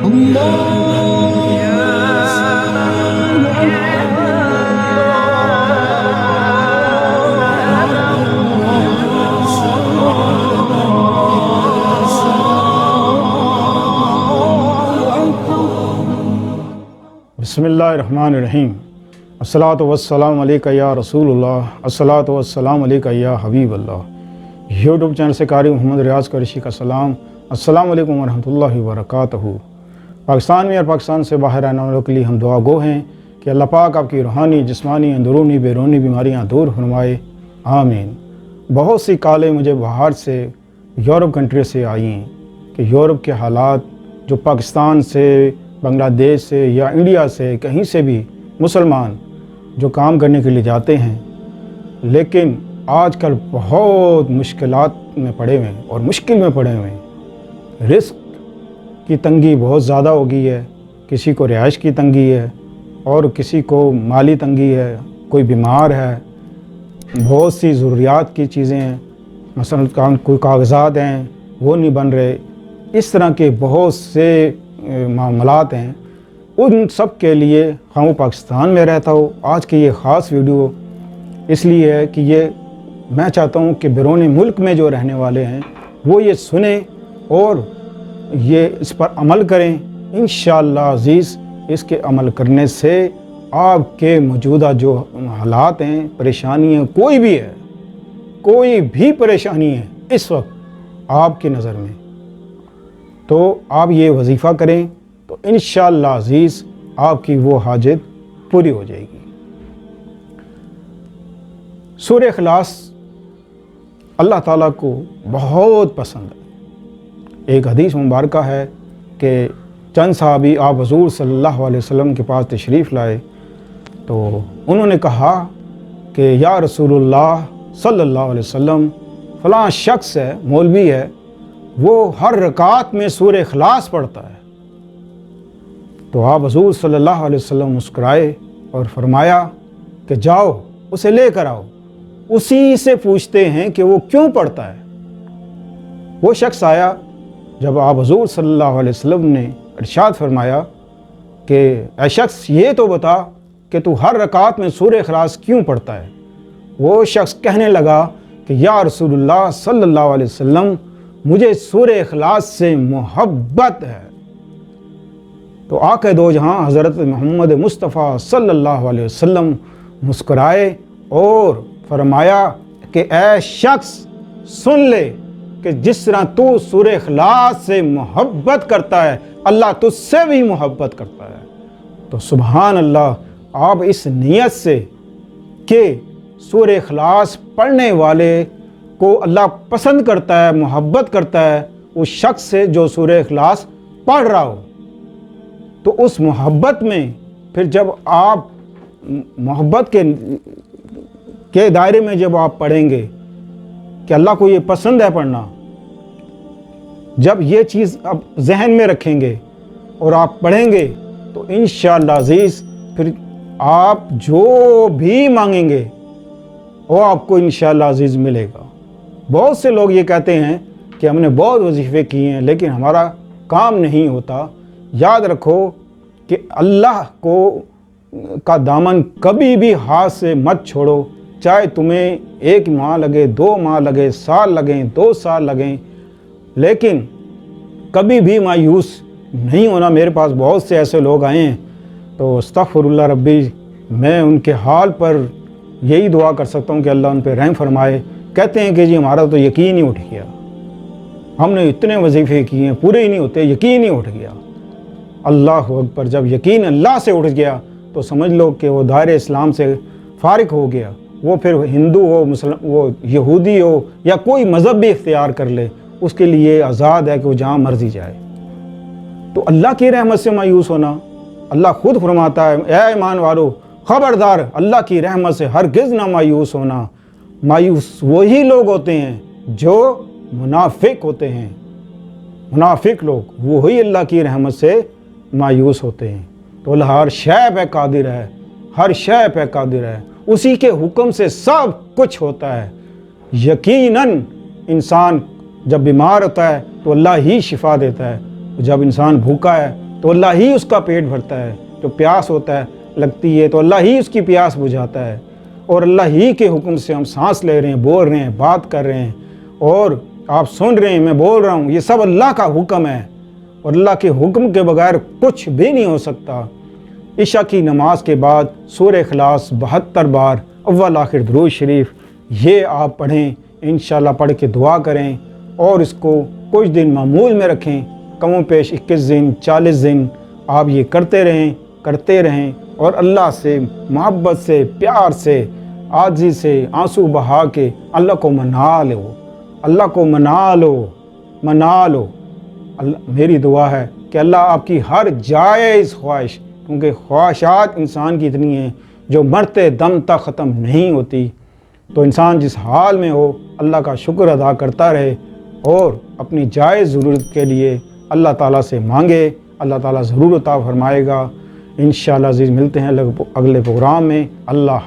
بسم اللہ الرحمن الرحیم۔ الصلاۃ والسلام علیکہ یا رسول اللہ، الصلاۃ والسلام علیکہ یا حبیب اللہ۔ یوٹیوب چینل سے قاری محمد ریاض قریشی کا سلام۔ السلام علیکم ورحمۃ اللہ وبرکاتہ۔ پاکستان میں اور پاکستان سے باہر رہنے والوں کے لیے ہم دعا گو ہیں کہ اللہ پاک آپ کی روحانی، جسمانی، اندرونی، بیرونی بیماریاں دور فرمائے، آمین۔ بہت سی کالیں مجھے باہر سے، یورپ کنٹری سے آئی ہیں کہ یورپ کے حالات جو پاکستان سے، بنگلہ دیش سے یا انڈیا سے کہیں سے بھی مسلمان جو کام کرنے کے لیے جاتے ہیں، لیکن آج کل بہت مشکلات میں پڑے ہوئے ہیں اور مشکل میں پڑے ہوئے ہیں۔ رزق کی تنگی بہت زیادہ ہو گئی ہے، کسی کو رہائش کی تنگی ہے اور کسی کو مالی تنگی ہے، کوئی بیمار ہے، بہت سی ضروریات کی چیزیں ہیں، مثلا کوئی کاغذات ہیں وہ نہیں بن رہے، اس طرح کے بہت سے معاملات ہیں۔ ان سب کے لیے ہم پاکستان میں رہتا ہو، آج کی یہ خاص ویڈیو اس لیے ہے کہ یہ میں چاہتا ہوں کہ بیرون ملک میں جو رہنے والے ہیں وہ یہ سنیں اور یہ اس پر عمل کریں۔ انشاءاللہ عزیز اس کے عمل کرنے سے آپ کے موجودہ جو حالات ہیں، پریشانی ہیں، کوئی بھی پریشانی ہے اس وقت آپ کی نظر میں، تو آپ یہ وظیفہ کریں تو انشاءاللہ عزیز آپ کی وہ حاجت پوری ہو جائے گی۔ سورہ اخلاص اللہ تعالیٰ کو بہت پسند ہے۔ ایک حدیث مبارکہ ہے کہ چند صحابی آپ حضور صلی اللہ علیہ وسلم کے پاس تشریف لائے تو انہوں نے کہا کہ یا رسول اللہ صلی اللہ علیہ وسلم، فلاں شخص ہے، مولوی ہے، وہ ہر رکعت میں سورہ اخلاص پڑھتا ہے۔ تو آپ حضور صلی اللہ علیہ وسلم مسکرائے اور فرمایا کہ جاؤ اسے لے کر آؤ، اسی سے پوچھتے ہیں کہ وہ کیوں پڑھتا ہے۔ وہ شخص آیا، جب آپ حضور صلی اللہ علیہ وسلم نے ارشاد فرمایا کہ اے شخص یہ تو بتا کہ تو ہر رکعت میں سورہ اخلاص کیوں پڑھتا ہے، وہ شخص کہنے لگا کہ یا رسول اللہ صلی اللہ علیہ وسلم، مجھے سورہ اخلاص سے محبت ہے۔ تو آقا دو جہاں حضرت محمد مصطفیٰ صلی اللہ علیہ وسلم مسکرائے اور فرمایا کہ اے شخص سن لے کہ جس طرح تو سورہ اخلاص سے محبت کرتا ہے، اللہ تجھ سے بھی محبت کرتا ہے۔ تو سبحان اللہ، آپ اس نیت سے کہ سورہ اخلاص پڑھنے والے کو اللہ پسند کرتا ہے، محبت کرتا ہے، اس شخص سے جو سورہ اخلاص پڑھ رہا ہو، تو اس محبت میں پھر جب آپ محبت کے دائرے میں جب آپ پڑھیں گے کہ اللہ کو یہ پسند ہے پڑھنا، جب یہ چیز آپ ذہن میں رکھیں گے اور آپ پڑھیں گے تو انشاءاللہ عزیز پھر آپ جو بھی مانگیں گے وہ آپ کو انشاءاللہ عزیز ملے گا۔ بہت سے لوگ یہ کہتے ہیں کہ ہم نے بہت وظیفے کیے ہیں لیکن ہمارا کام نہیں ہوتا۔ یاد رکھو کہ اللہ کا دامن کبھی بھی ہاتھ سے مت چھوڑو، چاہے تمہیں 1 ماہ لگے، 2 ماہ لگے، سال لگیں، 2 سال لگیں، لیکن کبھی بھی مایوس نہیں ہونا۔ میرے پاس بہت سے ایسے لوگ آئے ہیں تو استغفر اللہ ربی، میں ان کے حال پر یہی دعا کر سکتا ہوں کہ اللہ ان پہ رحم فرمائے۔ کہتے ہیں کہ جی ہمارا تو یقین ہی اٹھ گیا، ہم نے اتنے وظیفے کیے ہیں پورے ہی نہیں ہوتے، یقین ہی اٹھ گیا۔ اللہ اکبر، جب یقین اللہ سے اٹھ گیا تو سمجھ لو کہ وہ دائرہ اسلام سے فارغ ہو گیا۔ وہ پھر ہندو ہو، مسلم، وہ یہودی ہو یا کوئی مذہب بھی اختیار کر لے، اس کے لیے آزاد ہے کہ وہ جہاں مرضی جائے۔ تو اللہ کی رحمت سے مایوس ہونا، اللہ خود فرماتا ہے اے ایمان والو خبردار، اللہ کی رحمت سے ہرگز نہ مایوس ہونا۔ مایوس وہی لوگ ہوتے ہیں جو منافق ہوتے ہیں، منافق لوگ وہی اللہ کی رحمت سے مایوس ہوتے ہیں۔ تو اللہ ہر شے پہ قادر ہے، ہر شے پہ قادر ہے، اسی کے حکم سے سب کچھ ہوتا ہے۔ یقیناً انسان جب بیمار ہوتا ہے تو اللہ ہی شفا دیتا ہے، جب انسان بھوکا ہے تو اللہ ہی اس کا پیٹ بھرتا ہے، جو پیاس ہوتا ہے لگتی ہے تو اللہ ہی اس کی پیاس بجھاتا ہے، اور اللہ ہی کے حکم سے ہم سانس لے رہے ہیں، بول رہے ہیں، بات کر رہے ہیں، اور آپ سن رہے ہیں، میں بول رہا ہوں، یہ سب اللہ کا حکم ہے، اور اللہ کے حکم کے بغیر کچھ بھی نہیں ہو سکتا۔ عشاء کی نماز کے بعد سورہ اخلاص 72 بار اول آخر درود شریف یہ آپ پڑھیں، انشاءاللہ پڑھ کے دعا کریں، اور اس کو کچھ دن معمول میں رکھیں، کم و بیش 21 دن 40 دن آپ یہ کرتے رہیں، اور اللہ سے محبت سے، پیار سے، عاجزی سے، آنسو بہا کے اللہ کو منا لو۔ میری دعا ہے کہ اللہ آپ کی ہر جائز خواہش، کیونکہ خواہشات انسان کی اتنی ہیں جو مرتے دم تک ختم نہیں ہوتی، تو انسان جس حال میں ہو اللہ کا شکر ادا کرتا رہے، اور اپنی جائز ضرورت کے لیے اللہ تعالیٰ سے مانگے، اللہ تعالیٰ ضرور عطا فرمائے گا۔ انشاءاللہ عزیز ملتے ہیں اگلے پروگرام میں۔ اللہ